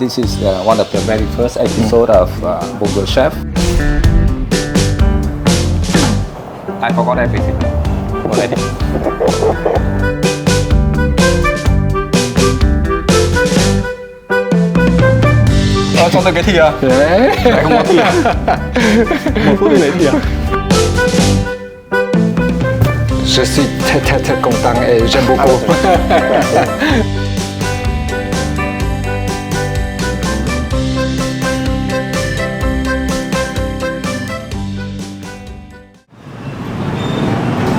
This is one of the very first episode of Bonjour Chef. I forgot everything already. Cho tôi cái thìa. Đấy. Lại không có thìa. Một phút đi lấy thìa. Je suis très content et j'aime beaucoup.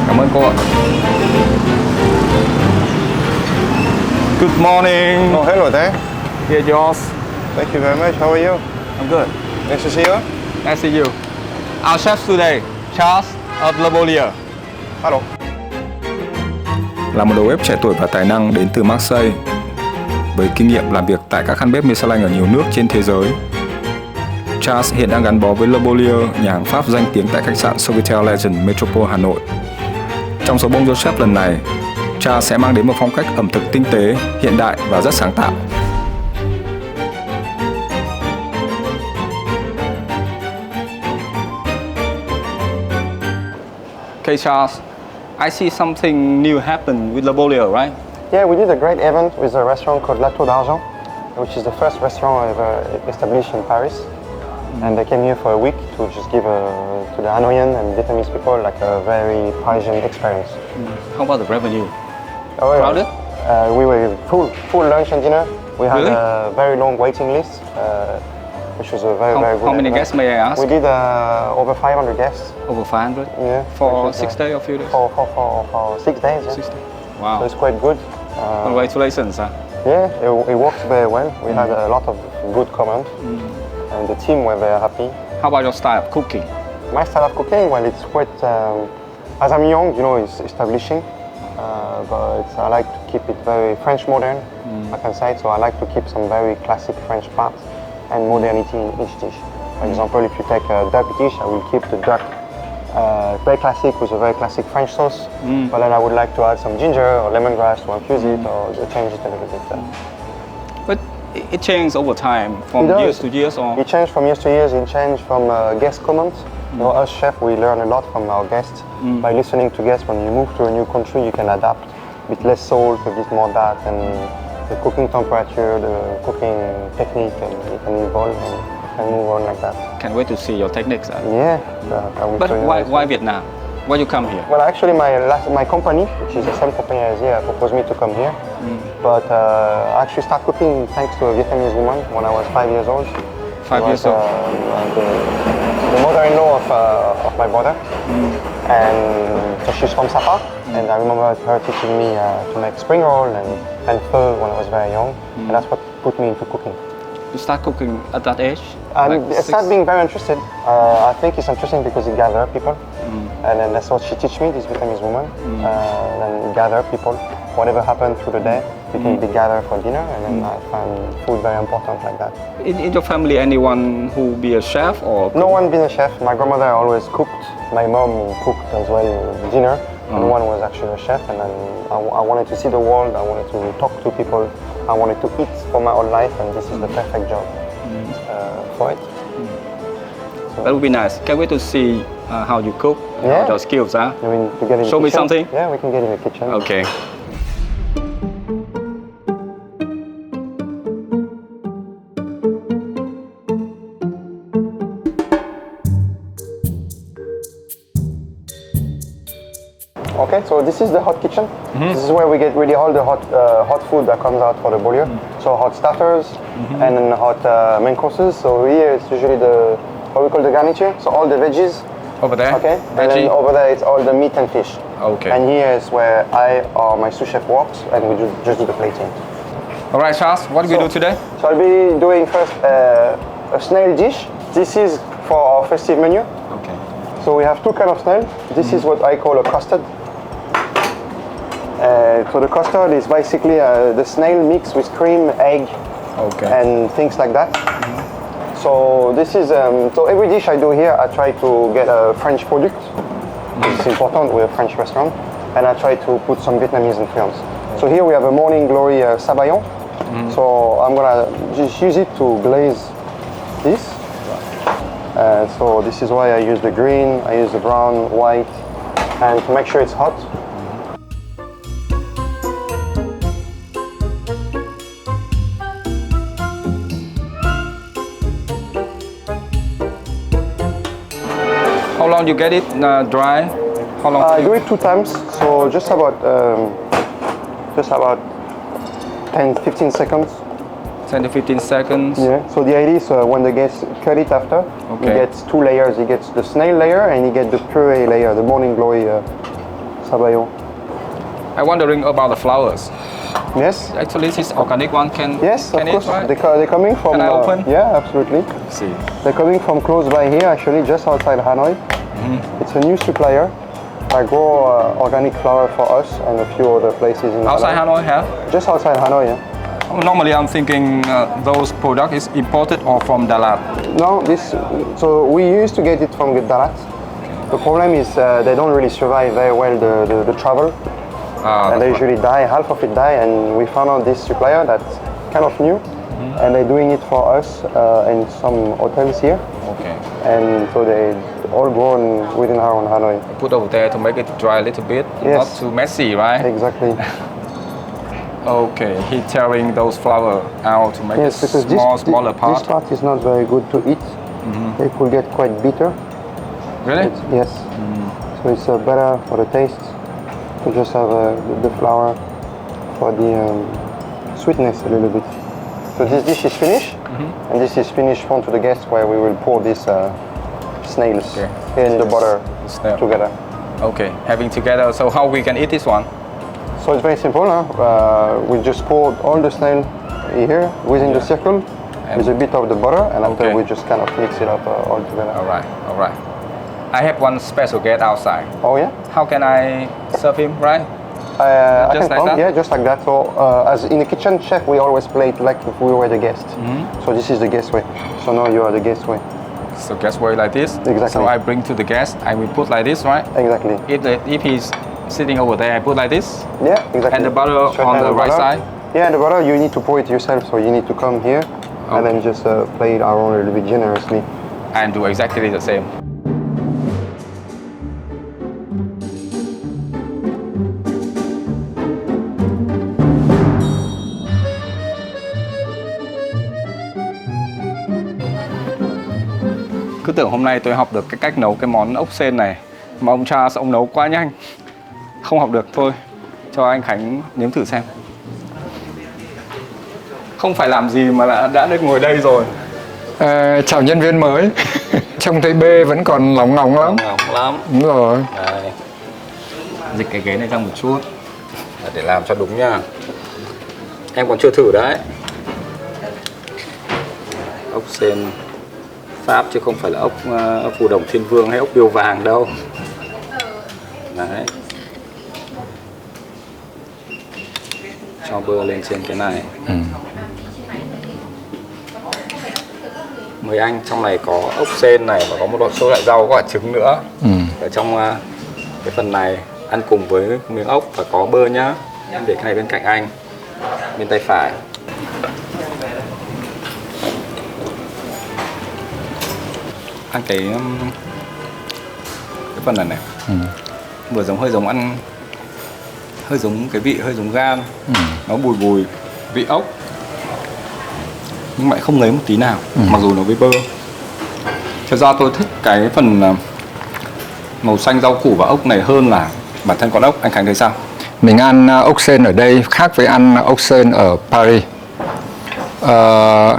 Cảm ơn cô ạ. Good morning. Oh, hello there. Here yours. Thank you very much. How are you? I'm good. Nice to see you. Nice to see you. Our chef today, Charles of Beaulieu. Hello. Là một đầu bếp trẻ tuổi và tài năng đến từ Marseille, với kinh nghiệm làm việc tại các căn bếp Michelin ở nhiều nước trên thế giới, Charles hiện đang gắn bó với Beaulieu, nhà hàng Pháp danh tiếng tại khách sạn Sofitel Legend Metropole, Hà Nội. Trong số Bonjour Chef lần này, Charles sẽ mang đến một phong cách ẩm thực tinh tế, hiện đại và rất sáng tạo. Okay, Charles, I see something new happened with Beaulieu, right? Yeah, we did a great event with a restaurant called La Tour d'Argent, which is the first restaurant ever established in Paris. And they came here for a week to just give to the Hanoian and Vietnamese people like a very Parisian experience. How about the revenue? Oh, yeah. Crowded? We were full lunch and dinner. We had Really? a very long waiting list, which was a very good. How many event. guests may I ask? We did over 500 guests. Over 500? Yeah. For which is, 6 days or few days? For 6 days. Yeah. 6 days. So Wow. it's quite good. Congratulations. Huh? Yeah, it works very well. We had a lot of good comments, and the team were very happy. How about your style of cooking? My style of cooking, well, it's quite, as I'm young, you know, it's establishing, but I like to keep it very French modern, I can say. So I like to keep some very classic French parts and modernity in each dish. For example, if you take a duck dish, I will keep the duck very classic with a very classic French sauce, but then I would like to add some ginger or lemongrass to infuse it or to change it a little bit. But it changed over time, from years to years, or? It changed from years to years. It changed from guest comments. You know, us chefs, we learn a lot from our guests by listening to guests. When you move to a new country, you can adapt a bit less salt, a bit more that, and the cooking temperature, the cooking technique, and you can evolve and move on like that. Can't wait to see your techniques. Yeah. But why Vietnam? Why you come here? Well, actually, my company, which is the same company as here, proposed me to come here. But I actually started cooking thanks to a Vietnamese woman when I was 5 years old. 5 years old. The mother-in-law of my brother, and so she's from Sapa. And I remember her teaching me to make spring roll and pho when I was very young, and that's what put me into cooking. You start cooking at that age? I started being very interested. I think it's interesting because it gathers people, and then that's what she teach me, this Vietnamese woman. And gather people. Whatever happened through the day, we can be gathered for dinner, and then I find food very important like that. In your family, anyone who be a chef or? No one been a chef. My grandmother always cooked. My mom cooked as well dinner. No one was actually a chef, and then I wanted to see the world. I wanted to talk to people. I wanted to eat for my whole life, and this is the perfect job for it. So. That would be nice. Can't wait to see how you cook, your skills. Huh? You mean to get in Show the me kitchen? something. Yeah, we can get in the kitchen. Okay. Okay, so this is the hot kitchen. This is where we get really all the hot food that comes out for the Beaulieu. So hot starters and then hot main courses. So here it's usually what we call the garniture. So all the veggies. Over there? Okay, and then over there it's all the meat and fish. Okay. And here is where I or my sous chef works, and we just do the plating. All right, Charles, what do we do today? So I'll be doing first a snail dish. This is for our festive menu. Okay. So we have two kinds of snail. This is what I call a custard. So the custard is basically the snail mixed with cream, egg, and things like that. So this is so every dish I do here, I try to get a French product. It's important. We're a French restaurant, and I try to put some Vietnamese influence. So here we have a Morning Glory sabayon. So I'm gonna just use it to glaze this. So this is why I use the green, I use the brown, white, and to make sure it's hot. How long you get it dry? How long? I do it 2 times, so just about 10-15 seconds. 10 to 15 seconds. Yeah. So the idea is when the guest cut it after, he gets 2 layers. He gets the snail layer and he gets the puree layer, the morning glory sabayon. I'm wondering about the flowers. Yes. Actually, this is organic one. Yes, can of course. It, right? They're coming from. Can I open? Yeah, absolutely. Let's see. They're coming from close by here, actually, just outside Hanoi. It's a new supplier. I grow organic flower for us and a few other places in Outside Hanoi have? Just outside Hanoi, yeah. Normally, I'm thinking those products is imported or from Dalat. No, so we used to get it from Dalat. The problem is they don't really survive very well the travel. And they usually die, half of it die, and we found out this supplier that's kind of new, and they're doing it for us in some hotels here. Okay. And so they all grown within our own Hanoi. Put over there to make it dry a little bit, Yes. not too messy, right? Exactly. Okay, he's tearing those flowers out to make it Yes, because smaller part. this part is not very good to eat. It will get quite bitter. Really? Yes. So it's better for the taste to just have the flour for the sweetness a little bit. So this dish is finished, and this is finished front to the guests where we will pour these snails in the butter together. Okay, having together. So how we can eat this one? So it's very simple. We just pour all the snail here within the circle with a bit of the butter, and after we just kind of mix it up all together. All right, all right. I have one special guest outside. Oh yeah? How can I serve him, right? I Just can like come, that? yeah, just like that. So as in the kitchen, chef, we always play it like if we were the guest. So this is the guest way. So now you are the guest way. So guest way like this. Exactly. So I bring to the guest. I will put like this, right? Exactly. If he's sitting over there, I put like this. Yeah, exactly. And the butter Straight on down the right butter. side. Yeah, the butter you need to pour it yourself. So you need to come here and then just play it around a little bit generously. And do exactly the same. Cứ tưởng hôm nay tôi học được cái cách nấu cái món ốc sên này, mà ông Charles ông nấu quá nhanh, không học được. Thôi cho anh Khánh nếm thử xem. Không phải làm gì mà đã được ngồi đây rồi. Chào nhân viên mới. Trông thấy bê vẫn còn lóng ngóng lắm. Ngọc lắm. Đúng rồi. Đây. Dịch cái ghế này ra một chút để làm cho đúng nha. Em còn chưa thử đấy. Ốc sên Pháp chứ không phải là ốc phù đồng Thiên Vương hay ốc biêu vàng đâu. Đấy. Cho bơ lên trên cái này. Mời anh, trong này có ốc sên này và có một số loại rau, có cả trứng nữa. Ở trong cái phần này ăn cùng với miếng ốc và có bơ nhá. Em để cái này bên cạnh anh, bên tay phải. Ăn cái phần này này. Vừa giống hơi giống ăn, hơi giống cái vị hơi giống gan. Nó bùi bùi vị ốc, nhưng mà không ngấy một tí nào. Mặc dù nó với bơ. Thật ra tôi thích cái phần màu xanh rau củ và ốc này hơn là bản thân con ốc. Anh Khánh thấy sao? Mình ăn ốc sên ở đây khác với ăn ốc sên ở Paris.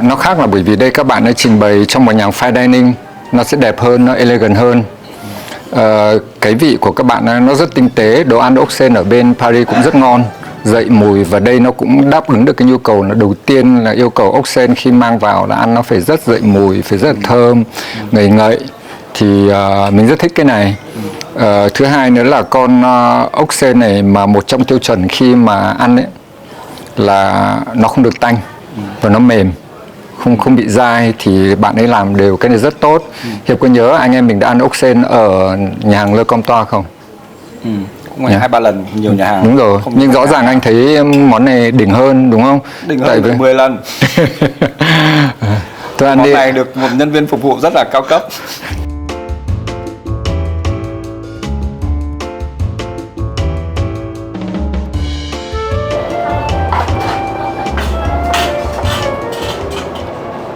Nó khác là bởi vì đây các bạn ấy trình bày trong một nhà fine dining, nó sẽ đẹp hơn, nó elegant hơn. Cái vị của các bạn ấy, nó rất tinh tế. Đồ ăn ốc sên ở bên Paris cũng rất ngon, dậy mùi, và đây nó cũng đáp ứng được cái nhu cầu là đầu tiên là yêu cầu ốc sên khi mang vào là ăn nó phải rất dậy mùi, phải rất là thơm, ngậy ngậy. Thì mình rất thích cái này. Thứ hai nữa là con ốc sên này mà một trong tiêu chuẩn khi mà ăn ấy là nó không được tanh và nó mềm, không bị dai, thì bạn ấy làm đều cái này rất tốt. Hiệp có nhớ anh em mình đã ăn ốc sên ở nhà hàng Le Comptoir không? cũng phải 2-3 lần nhiều nhà hàng. Đúng rồi, Không nhưng nhiều rõ nhà ràng hàng. anh thấy món này đỉnh hơn đúng không? Đỉnh hơn được 10 lần. Tôi ăn Món đi. này được một nhân viên phục vụ rất là cao cấp.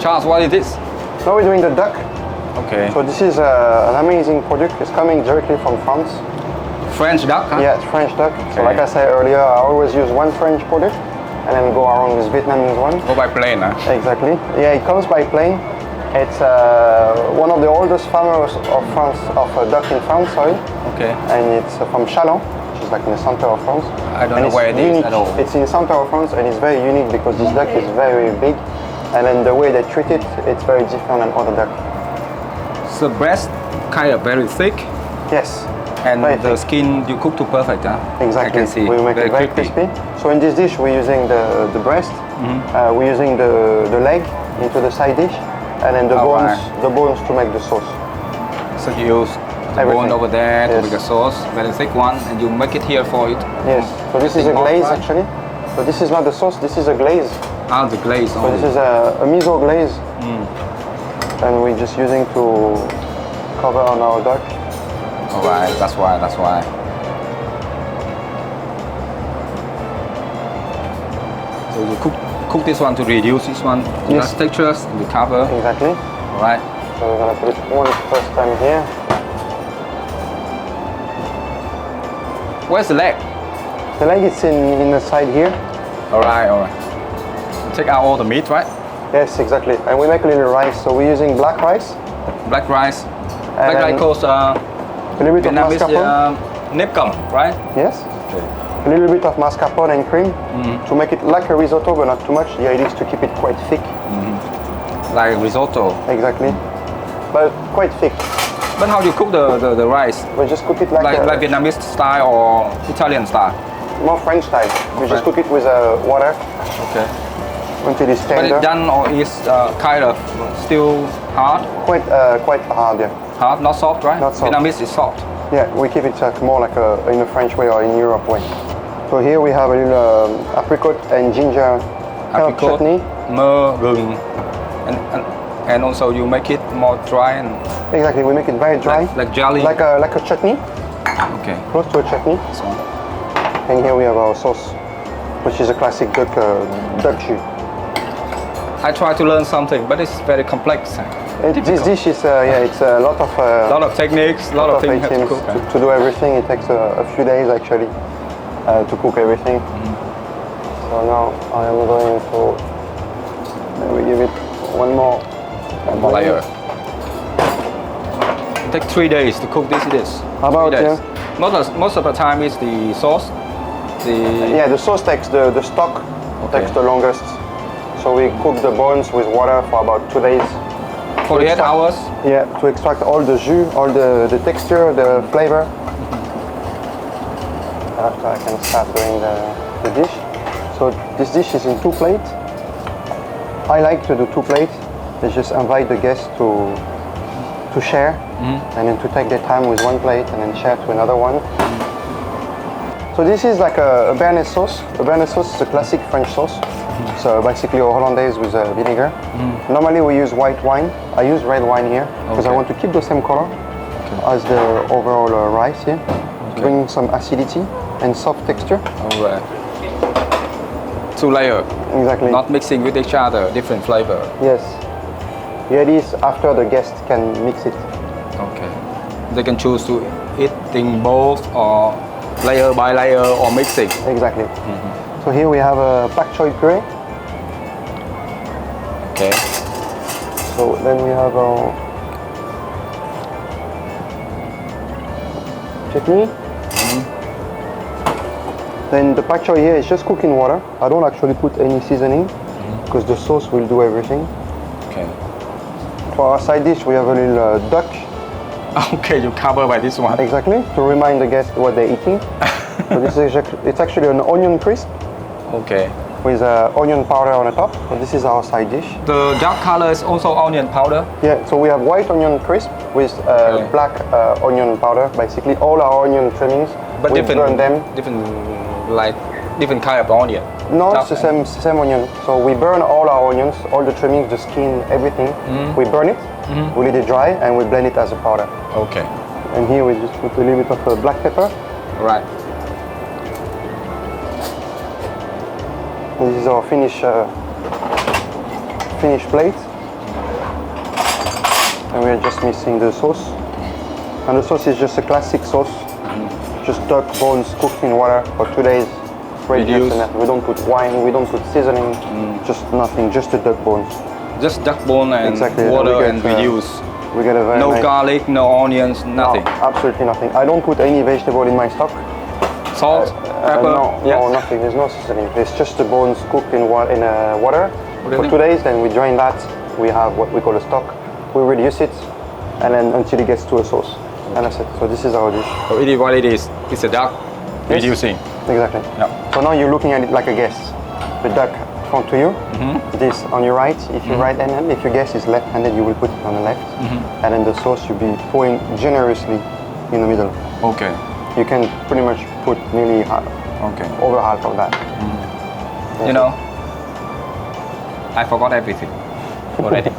Charles, what is this? Now we're doing the duck. Okay. So this is an amazing product. It's coming directly from France. French duck, huh? Yeah, it's French duck. So Okay. like I said earlier, I always use one French product and then go around with Vietnamese one. Go by plane, huh? Exactly. Yeah, it comes by plane. It's one of the oldest farmers of France, of duck in France, sorry. Okay. And it's from Chalon, which is like in the center of France. I don't And know it's where it is unique. at all. It's in the center of France and it's very unique because this duck is very big. And then the way they treat it, it's very different than other duck. The breast kind of very thick, Yes. and very the thick. skin you cook to perfect, huh? Exactly. I can see. We make it very crispy. So in this dish, we're using the breast. We're using the leg into the side dish, and then the bones, Alright. the bones to make the sauce. So you use the Everything. bone over there to Yes. make a sauce, very thick one, and you make it here for it. Yes. So this is a Thick glaze part, right? actually. So this is not the sauce. This is a glaze. Ah, the glaze So only. this is a miso glaze, and we're just using to cover on our duck. Alright, that's why, that's why. So you cook this one to reduce this one, Yes. less textures, and you cover. Exactly. Alright. So we're gonna put it one first time here. Where's the leg? The leg is in the side here. Alright, alright. Take out all the meat, right? Yes, exactly. And we make a little rice. So we're using black rice, Black rice. Black then rice called a little bit of Vietnamese mascarpone. nếp cầm, right? Yes. A little bit of mascarpone and cream to make it like a risotto, but not too much. The idea is to keep it quite thick. Like risotto. Exactly. But quite thick. But how do you cook the rice? We just cook it like, Like Vietnamese style or Italian style? more French style. We just cook it with water Okay. until it's But tender. it's done or is kind of still hard? Quite hard, yeah. Hard, not soft, right? Not soft. Vietnamese is soft. Yeah, we keep it more like in a French way or in Europe way. So here we have a little apricot and ginger herb Apricot, chutney. mơ, gừng, and also you make it more dry and Exactly, we make it very dry. like jelly. Like a chutney, Okay. close to a chutney. This one. And here we have our sauce, which is a classic duck jus. I try to learn something, but it's very complex. This dish is, it's a lot of A lot of techniques, a lot of things you have to items cook. to do everything. It takes a few days actually to cook everything. So now I am going to maybe give it one more Layer. It takes 3 days to cook this. About, 3 days. yeah. Most of the time is the sauce. Yeah, the sauce takes the stock takes the longest. So we cook the bones with water for about 2 days. 48 hours. Yeah, to extract all the jus, all the texture, the flavor. After I can start doing the dish. So this dish is in 2 plates. I like to do 2 plates. They just invite the guests to share and then to take their time with 1 plate and then share to another one. So this is like a béarnaise sauce. A béarnaise sauce is a classic French sauce. So basically a hollandaise with vinegar. Normally we use white wine. I use red wine here because I Okay. want to keep the same color as the overall rice here. Bring some acidity and soft texture. Alright. 2 layer. Exactly. Not mixing with each other, different flavor. Yes. The idea is after the guest can mix it. Okay. They can choose to eating both or layer by layer or mixing. Exactly. So here we have a pak choy puree. Okay. So then we have our chutney. Then the pak choy here is just cooked in water. I don't actually put any seasoning because the sauce will do everything. Okay. For our side dish, we have a little duck. Okay, you cover by this one. Exactly, to remind the guests what they're eating. So this is it's actually an onion crisp Okay. with onion powder on the top. So this is our side dish. The dark color is also onion powder. Yeah, so we have white onion crisp with Okay. black onion powder. Basically, all our onion trimmings But we different, burn them. different kind of onion. No, Chop it's the same onion. So we burn all our onions, all the trimmings, the skin, everything. We burn it, we let it dry, and we blend it as a powder. Okay. And here we just put a little bit of black pepper. Right. This is our finished plate. And we're just mixing the sauce. And the sauce is just a classic sauce. Just duck bones cooked in water for 2 days. Reduce. We don't put wine, we don't put seasoning, just nothing, just the duck bones. Just duck bone and Exactly. water We get, and reduce. We get a very No nice... garlic, no onions, nothing. No, absolutely nothing. I don't put any vegetable in my stock. Salt, pepper. No, yes. no, nothing. There's no seasoning. It's just the bones cooked in water Really? for 2 days. Then we drain that. We have what we call a stock. We reduce it, and then until it gets to a sauce, and that's it. So this is our dish. So it is what it is. It's a duck Yes. reducing. Exactly. Yeah. So now you're looking at it like a guest. The duck front to you. This on your right. If you're right-handed, if your guest is left-handed, you will put it on the left, and then the sauce you'll be pouring generously in the middle. Okay. You can pretty much put nearly Okay. over half of that. You know, I forgot everything already.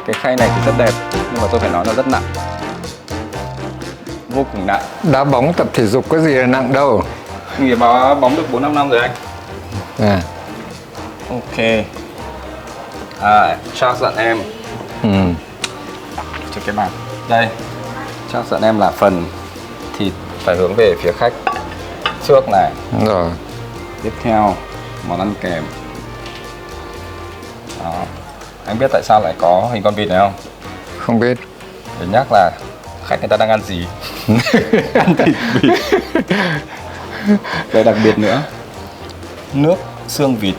Cái khay này thì rất đẹp, nhưng mà tôi phải nói nó rất nặng. Vô cùng nặng. Đá bóng tập thể dục có gì là nặng đâu. Nghề bóng được 4-5 năm rồi anh. À. Ok. Charles dặn em. Cho cái bàn. Đây. Charles dặn em là phần thịt phải hướng về phía khách trước này. Đúng rồi. Tiếp theo, món ăn kèm. Đó. Anh biết tại sao lại có hình con vịt này không? Không biết. Để nhắc là khách người ta đang ăn gì. Ăn thịt vịt. Đây đặc biệt nữa, nước xương vịt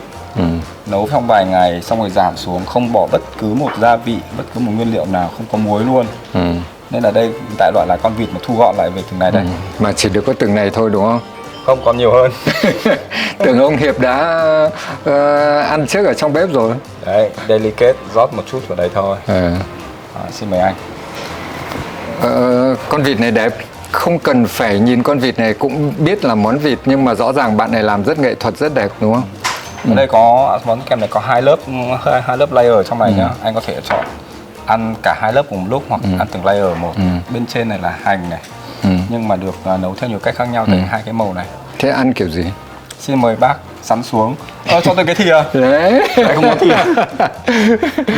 nấu trong vài ngày xong rồi giảm xuống, không bỏ bất cứ một gia vị, bất cứ một nguyên liệu nào, không có muối luôn. Nên là đây đại loại là con vịt mà thu gọn lại về từng này đây. Mà chỉ được có từng này thôi đúng không? Không, còn nhiều hơn. Tưởng ông Hiệp đã ăn trước ở trong bếp rồi. Đấy, delicate, rót một chút vào đây thôi. Xin mời anh. Con vịt này đẹp. Không cần phải nhìn con vịt này cũng biết là món vịt, nhưng mà rõ ràng bạn này làm rất nghệ thuật, rất đẹp đúng không? Ở đây có món kèm này có hai lớp layer ở trong này nhá. Anh có thể chọn ăn cả hai lớp cùng một lúc hoặc ăn từng layer một. Bên trên này là hành này. Nhưng mà được nấu theo nhiều cách khác nhau, thành hai cái màu này. Thế ăn kiểu gì? Xin mời bác sắn xuống. Cho tôi cái thìa. Đấy. Anh không có thìa.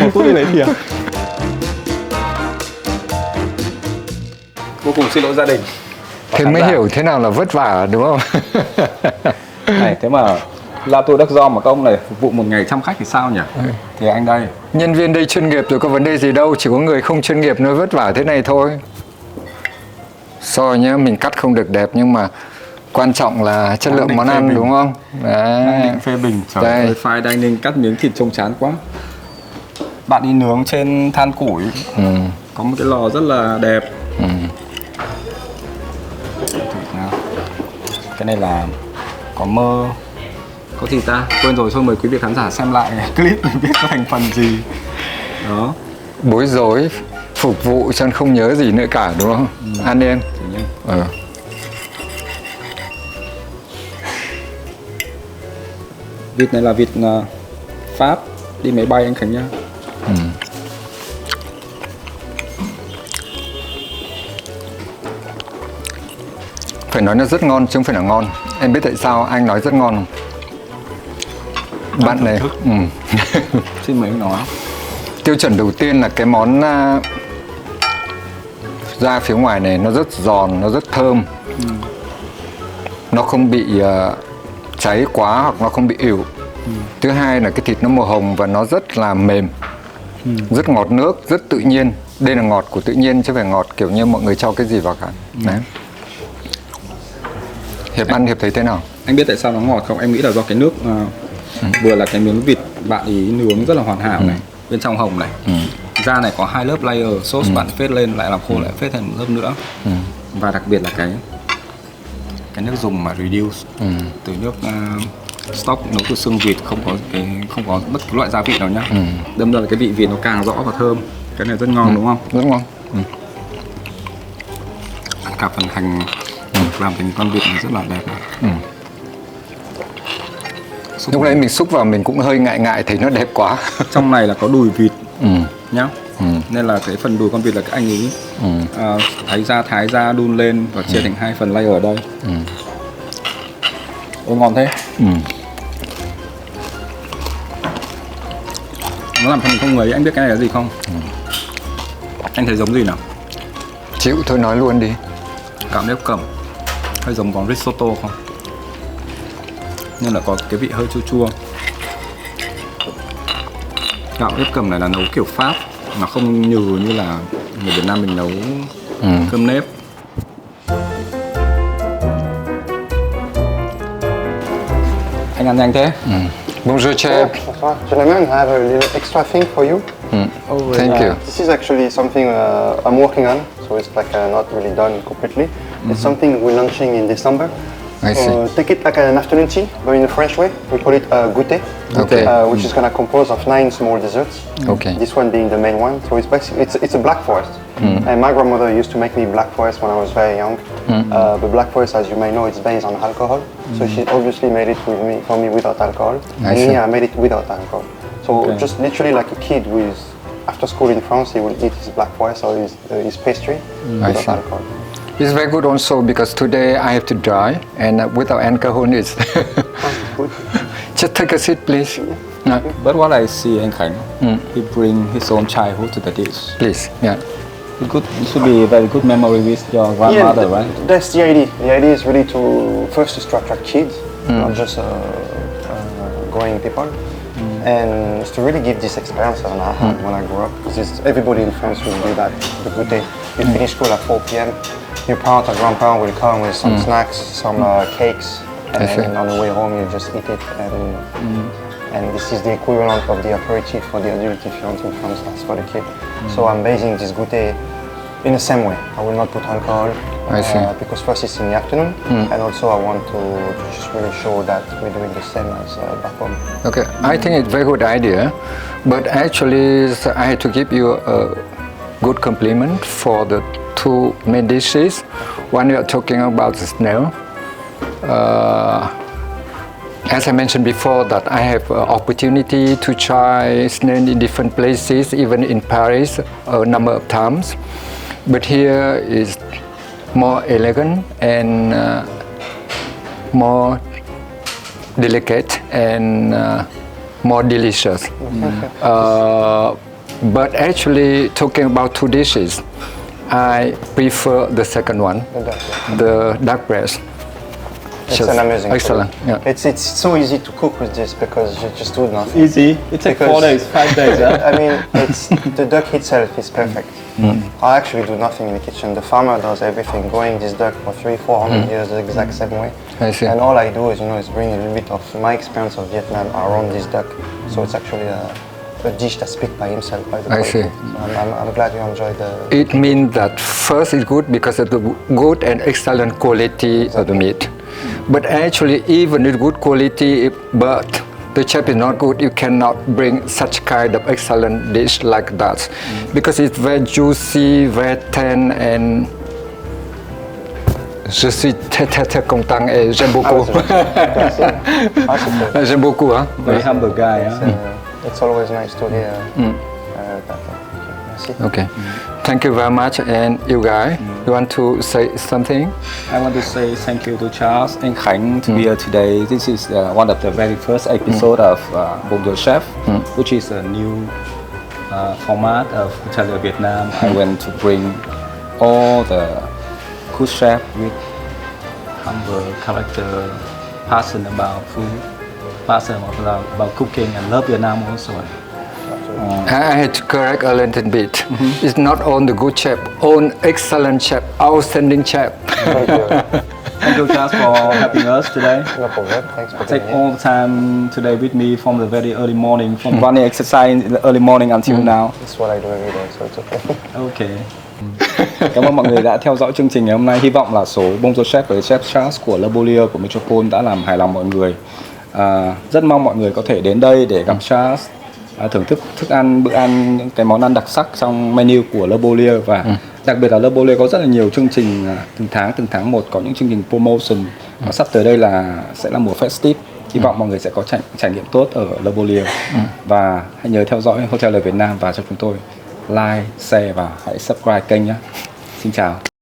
Một phút đi lấy thìa. Vô cùng xin lỗi gia đình. Thế mới hiểu thế nào là vất vả đúng không? Này, thế mà là tôi đắc do mà các ông này phục vụ một ngày chăm khách thì sao nhỉ? Thì anh đây. Nhân viên đây chuyên nghiệp rồi, có vấn đề gì đâu, chỉ có người không chuyên nghiệp mới vất vả thế này thôi. Sorry nhá, mình cắt không được đẹp nhưng mà quan trọng là chất lượng món ăn đúng không? Đấy. Phê bình. Trời ơi, fine dining cắt miếng thịt trông chán quá. Bạn đi nướng trên than củi. Có một cái lò rất là đẹp. Cái này là có mơ. Có gì ta? Quên rồi, thôi mời quý vị khán giả xem lại clip mình biết có thành phần gì. Đó. Bối rối, phục vụ cho không nhớ gì nữa cả đúng không? Ăn đi em. Vịt này là vịt Pháp, đi máy bay anh Khánh nhá. Phải nói nó rất ngon chứ không phải là ngon. Em biết tại sao anh nói rất ngon không? Bạn này Xin mời anh nói. Tiêu chuẩn đầu tiên là cái món da phía ngoài này nó rất giòn, nó rất thơm. Nó không bị cháy quá hoặc nó không bị ỉu. Thứ hai là cái thịt nó màu hồng và nó rất là mềm. Rất ngọt nước, rất tự nhiên. Đây là ngọt của tự nhiên chứ phải ngọt kiểu như mọi người cho cái gì vào cả. Đấy. Hiệp ăn Hiệp thấy thế nào? Anh biết tại sao nó ngọt không? Em nghĩ là do cái nước Vừa là cái miếng vịt bạn ý nướng rất là hoàn hảo này, bên trong hồng này. Da này có 2 lớp layer, sauce bạn phết lên lại làm khô lại phết thêm một lớp nữa. Và đặc biệt là cái nước dùng mà reduce từ nước stock nấu từ xương vịt, không có bất cứ loại gia vị nào nhá. Đâm ra là cái vị vịt nó càng rõ và thơm. Cái này rất ngon đúng không? Rất ngon. Cả phần hành làm thành con vịt này rất là đẹp này. Lúc nãy mình xúc vào mình cũng hơi ngại thấy nó đẹp quá. Trong này là có đùi vịt nhá. Nên là cái phần đùi con vịt là các anh ấy thái ra đun lên và chia thành 2 phần layer ở đây. Ôi ngon thế. Nó làm thành không người, anh biết cái này là gì không? Anh thấy giống gì nào? Chịu thôi nói luôn đi. Gạo nếp cẩm, hơi giống món risotto không? Nhưng là có cái vị hơi chua chua. Gạo nếp cẩm này là nấu kiểu Pháp, nó không nhừ như là người Việt Nam mình nấu cơm nếp. Anh ăn nhanh thế. Bonjour chef. Bonsoir. Gentlemen, I have a little extra thing for you. Thank you. This is actually something I'm working on, so it's like not really done completely. It's something we're launching in December. I see. Take it like an afternoon tea, but in the French way. We call it goûter, Okay. which is going to compose of 9 small desserts. Okay. This one being the main one. So it's basically it's a black forest. And my grandmother used to make me black forest when I was very young. The black forest, as you may know, it's based on alcohol. So she obviously made it for me without alcohol. And see. here I made it without alcohol. So just literally like a kid who is after school in France, he will eat his black forest or his pastry without see. alcohol. It's very good also because today I have to dry and without alcohol it's Good. just take a seat please. No, But what I see anh Khánh, he bring his own childhood to the dish. please. Yeah. It should be a very good memory with your grandmother, right? That's the idea. The idea is really to attract kids, not just growing people. And it's to really give this experience that I had when I grew up. Because everybody in France will do that. The goûter. You finish school at 4 p.m. Your parent or grandparent will come with some snacks, some cakes, and then on the way home you just eat it. And this is the equivalent of the aperitif for the adult if you want in France, that's for the kid. So I'm basing this goûter in the same way. I will not put alcohol because first it's in the afternoon, and also I want to just really show that we're doing the same as back home. Okay. I think it's a very good idea, but actually I had to give you a good compliment for the 2 main dishes. One you are talking about the snail. As I mentioned before, that I have opportunity to try snail in different places, even in Paris, a number of times. But here is more elegant and more delicate and more delicious. But actually, talking about 2 dishes, I prefer the second one, the duck breast. It's an amazing excellent. food. Yeah. It's so easy to cook with this because you just do nothing. Easy. It takes 4 days, 5 days. I mean, the duck itself is perfect. I actually do nothing in the kitchen. The farmer does everything, growing this duck for 300-400 years the exact same way. I see. And all I do is bring a little bit of my experience of Vietnam around this duck. So it's actually a dish that speaks by himself. By the I see. So I'm glad you enjoyed the. It means that first it's good because of the good and excellent quality of the meat. But actually, even with good quality, but the chef is not good, you cannot bring such kind of excellent dish like that. Because it's very juicy, very tender, and je suis très content et j'aime beaucoup. J'aime beaucoup, hein? Very humble guy, huh? It's always nice to hear that. Merci. Okay. Thank you very much. And you guys, you want to say something? I want to say thank you to Charles and Khánh to be here today. This is one of the very first episode of Bonjour Chef, which is a new format of Italian Vietnam. I want to bring all the good chef with humble character, passion about food, passion about cooking, and love Vietnam also. I had to correct a little bit. It's not on the good chef, on excellent chef, outstanding chef. Thank you. you Charles for helping us today. No problem. Thanks for Take being here. all the time today with me from the very early morning, from running exercise in the early morning until now. That's what I do every day, so it's okay. Ok. Cảm ơn mọi người đã theo dõi chương trình ngày hôm nay. Hy vọng là số Bonjour Chef với Chef Charles của Beaulieu của Metropole đã làm hài lòng mọi người. Rất mong mọi người có thể đến đây để gặp Charles, thưởng thức thức ăn, bữa ăn, những cái món ăn đặc sắc trong menu của Beaulieu, và đặc biệt là Beaulieu có rất là nhiều chương trình từng tháng một có những chương trình promotion, và sắp tới đây sẽ là mùa festive. Hy vọng mọi người sẽ có trải nghiệm tốt ở Beaulieu. Và hãy nhớ theo dõi Hotel Việt Nam và cho chúng tôi like, share và hãy subscribe kênh nhé. Xin chào.